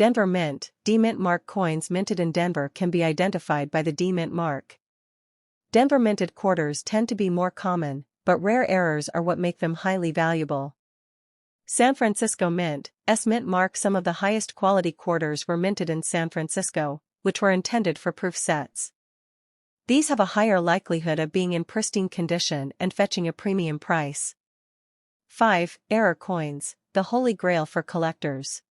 Denver Mint, D-Mint mark coins minted in Denver can be identified by the D-Mint mark. Denver minted quarters tend to be more common, but rare errors are what make them highly valuable. San Francisco Mint, S-Mint mark. Some of the highest quality quarters were minted in San Francisco, which were intended for proof sets. These have a higher likelihood of being in pristine condition and fetching a premium price. 5. Error coins, the holy grail for collectors.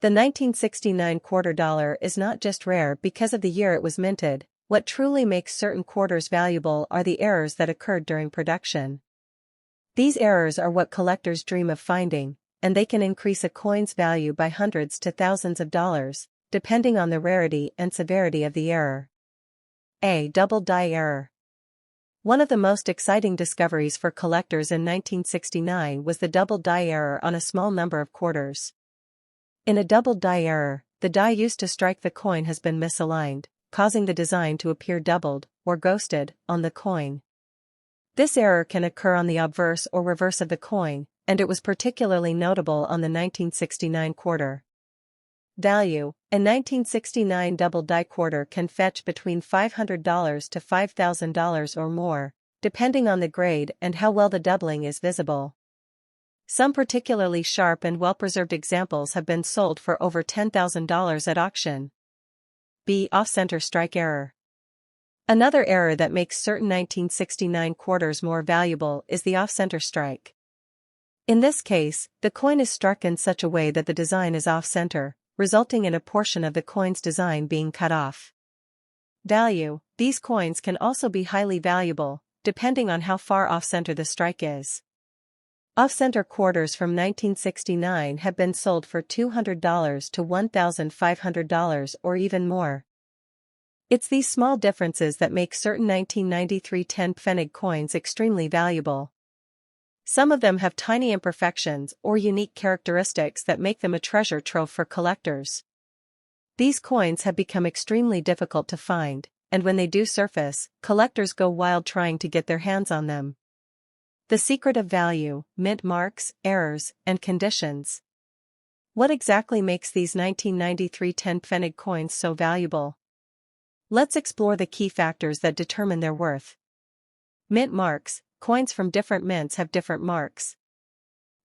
The 1969 quarter dollar is not just rare because of the year it was minted. What truly makes certain quarters valuable are the errors that occurred during production. These errors are what collectors dream of finding, and they can increase a coin's value by hundreds to thousands of dollars, depending on the rarity and severity of the error. A. Double die error. One of the most exciting discoveries for collectors in 1969 was the double die error on a small number of quarters. In a double die error, the die used to strike the coin has been misaligned, causing the design to appear doubled, or ghosted, on the coin. This error can occur on the obverse or reverse of the coin, and it was particularly notable on the 1969 quarter. Value: a 1969 double die quarter can fetch between $500 to $5,000 or more, depending on the grade and how well the doubling is visible. Some particularly sharp and well-preserved examples have been sold for over $10,000 at auction. B. Off-center strike error. Another error that makes certain 1969 quarters more valuable is the off-center strike. In this case, the coin is struck in such a way that the design is off-center, resulting in a portion of the coin's design being cut off. Value: these coins can also be highly valuable, depending on how far off-center the strike is. Off-center quarters from 1969 have been sold for $200 to $1,500 or even more. It's these small differences that make certain 1993 10 Pfennig coins extremely valuable. Some of them have tiny imperfections or unique characteristics that make them a treasure trove for collectors. These coins have become extremely difficult to find, and when they do surface, collectors go wild trying to get their hands on them. The secret of value: mint marks, errors, and conditions. What exactly makes these 1993 10 Pfennig coins so valuable? Let's explore the key factors that determine their worth. Mint marks: coins from different mints have different marks.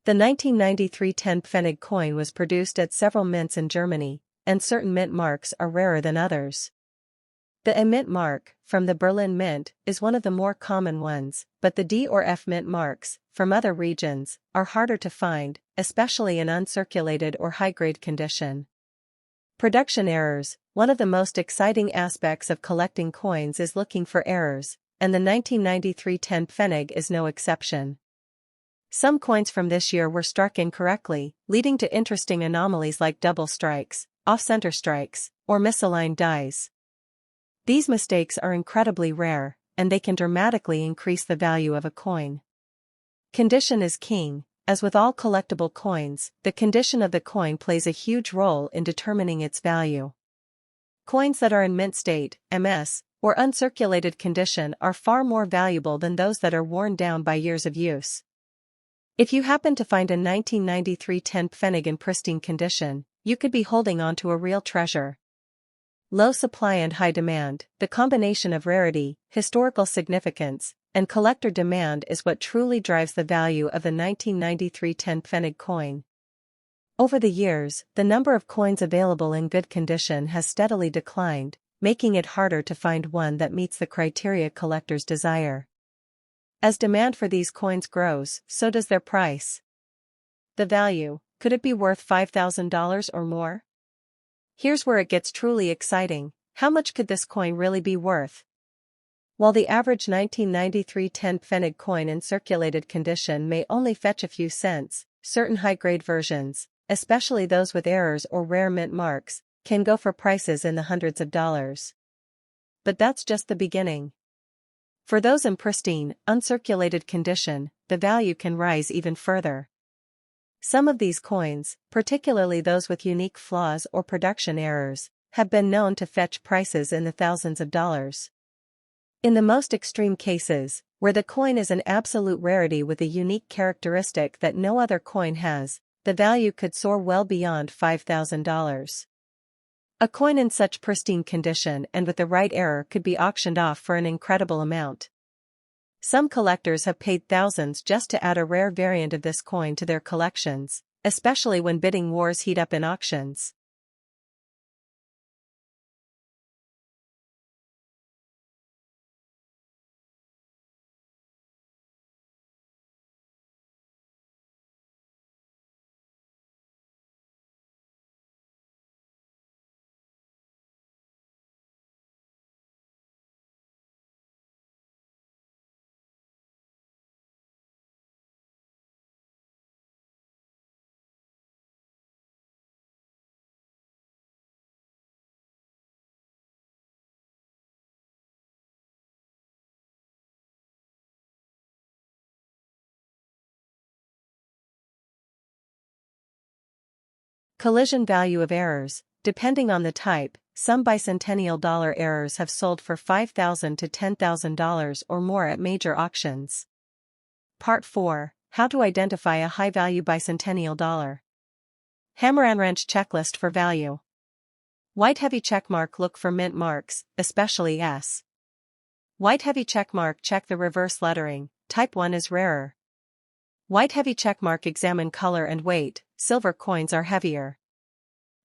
The 1993 10 Pfennig coin was produced at several mints in Germany, and certain mint marks are rarer than others. The A mint mark, from the Berlin Mint, is one of the more common ones, but the D or F mint marks, from other regions, are harder to find, especially in uncirculated or high-grade condition. Production errors: one of the most exciting aspects of collecting coins is looking for errors, and the 1993 10 Pfennig is no exception. Some coins from this year were struck incorrectly, leading to interesting anomalies like double strikes, off-center strikes, or misaligned dies. These mistakes are incredibly rare, and they can dramatically increase the value of a coin. Condition is king. As with all collectible coins, the condition of the coin plays a huge role in determining its value. Coins that are in mint state, MS, or uncirculated condition are far more valuable than those that are worn down by years of use. If you happen to find a 1993 10 Pfennig in pristine condition, you could be holding on to a real treasure. Low supply and high demand: the combination of rarity, historical significance, and collector demand is what truly drives the value of the 1993 10 Pfennig coin. Over the years, the number of coins available in good condition has steadily declined, making it harder to find one that meets the criteria collectors desire. As demand for these coins grows, so does their price. The value: could it be worth $5,000 or more? Here's where it gets truly exciting: how much could this coin really be worth? While the average 1993 10 Pfennig coin in circulated condition may only fetch a few cents, certain high-grade versions, especially those with errors or rare mint marks, can go for prices in the hundreds of dollars. But that's just the beginning. For those in pristine, uncirculated condition, the value can rise even further. Some of these coins, particularly those with unique flaws or production errors, have been known to fetch prices in the thousands of dollars. In the most extreme cases, where the coin is an absolute rarity with a unique characteristic that no other coin has, the value could soar well beyond $5,000. A coin in such pristine condition and with the right error could be auctioned off for an incredible amount. Some collectors have paid thousands just to add a rare variant of this coin to their collections, especially when bidding wars heat up in auctions. Collision value of errors. Depending on the type, some bicentennial dollar errors have sold for $5,000 to $10,000 or more at major auctions. Part 4. How to identify a high-value bicentennial dollar. Hammer and wrench checklist for value. White heavy checkmark. Look for mint marks, especially S. White heavy checkmark. Check the reverse lettering, type 1 is rarer. White heavy checkmark. Examine color and weight, silver coins are heavier.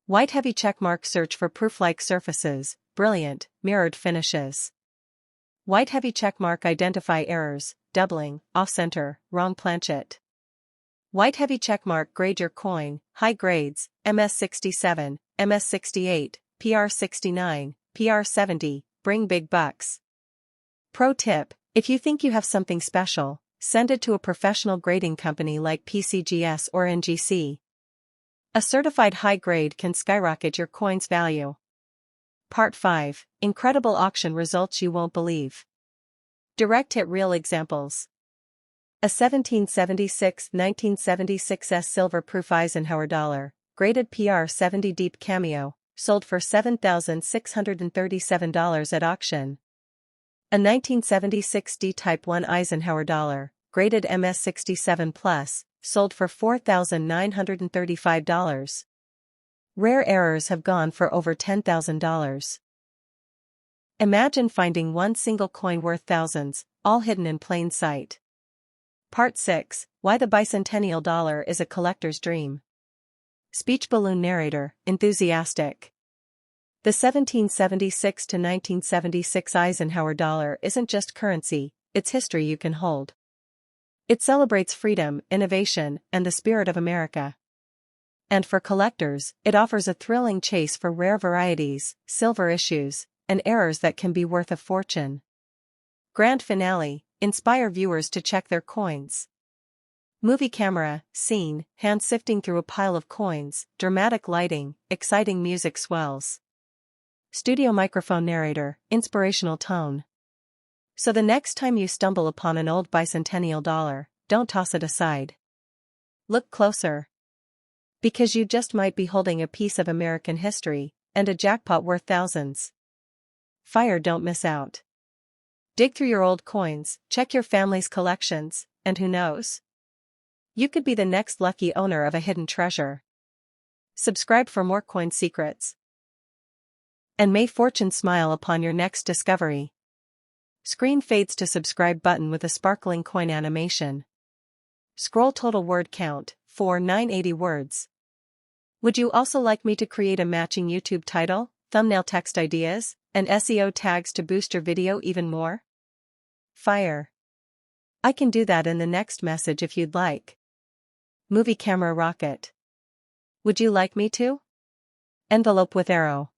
White heavy checkmark. Search for proof-like surfaces, brilliant, mirrored finishes. White heavy checkmark. Identify errors, doubling, off-center, wrong planchet. White heavy checkmark. Grade your coin, high grades, MS67, MS68, PR69, PR70, bring big bucks. Pro tip, if you think you have something special, send it to a professional grading company like PCGS or NGC. A certified high grade can skyrocket your coin's value. Part 5. Incredible auction results you won't believe. Direct hit real examples. A 1776-1976 silver-proof Eisenhower dollar, graded PR70 deep cameo, sold for $7,637 at auction. A 1976 D-Type 1 Eisenhower dollar, graded MS67 Plus, sold for $4,935. Rare errors have gone for over $10,000. Imagine finding one single coin worth thousands, all hidden in plain sight. Part 6. Why the Bicentennial Dollar is a collector's dream. Speech balloon narrator, enthusiastic. The 1776 to 1976 Eisenhower dollar isn't just currency, it's history you can hold. It celebrates freedom, innovation, and the spirit of America. And for collectors, it offers a thrilling chase for rare varieties, silver issues, and errors that can be worth a fortune. Grand finale, inspire viewers to check their coins. Movie camera, scene, hand sifting through a pile of coins, dramatic lighting, exciting music swells. Studio microphone narrator, inspirational tone. So the next time you stumble upon an old bicentennial dollar, don't toss it aside. Look closer. Because you just might be holding a piece of American history, and a jackpot worth thousands. Fire, don't miss out. Dig through your old coins, check your family's collections, and who knows? You could be the next lucky owner of a hidden treasure. Subscribe for more coin secrets. And may fortune smile upon your next discovery. Screen fades to subscribe button with a sparkling coin animation. Scroll total word count, 4,980 words. Would you also like me to create a matching YouTube title, thumbnail text ideas, and SEO tags to boost your video even more? Fire. I can do that in the next message if you'd like. Movie camera rocket. Would you like me to? Envelope with arrow.